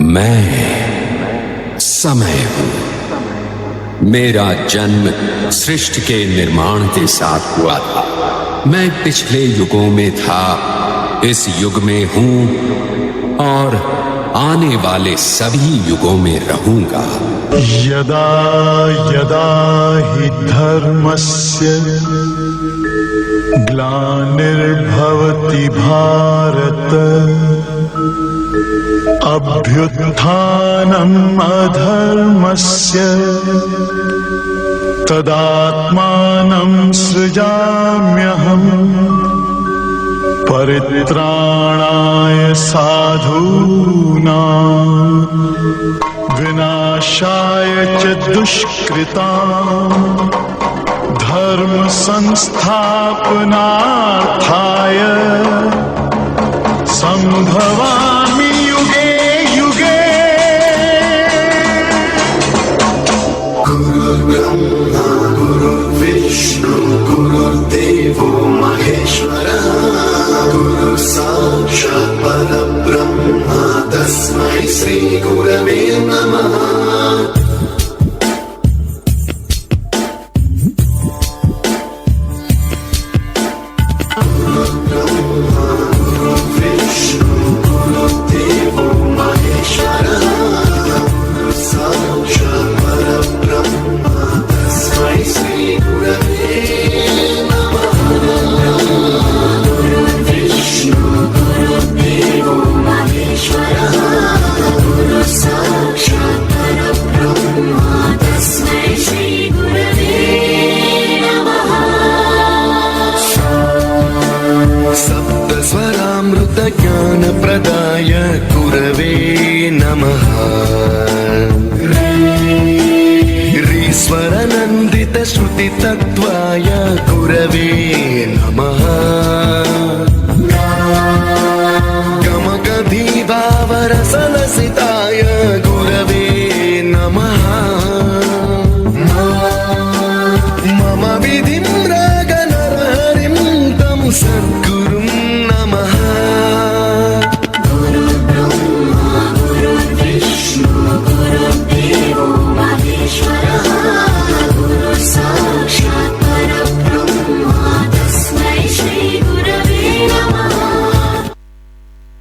मैं समय हूं। मेरा जन्म सृष्टि के निर्माण के साथ हुआ था। मैं पिछले युगों में था, इस युग में हूं और आने वाले सभी युगों में रहूंगा। यदा यदा हि धर्मस्य ग्लानिर्भवति भारत अभ्युत्थानम् अधर्मस्य तदात्मानं सृजाम्यहम् परित्राणाय साधूनां विनाशाय च दुष्कृतां धर्म संस्थापनार्थाय संभवामि युगे युगे। गुरुर्ब्रह्मा गुरुर्विष्णु गुरुर्देवो महेश्वरः गुरुः साक्षात् परब्रह्म तस्मै श्री गुरवे नमः। ज्ञानप्रदाय गुरवे नमः। ईश्वरानन्दित श्रुतितत्त्वाय गुरवे नमः।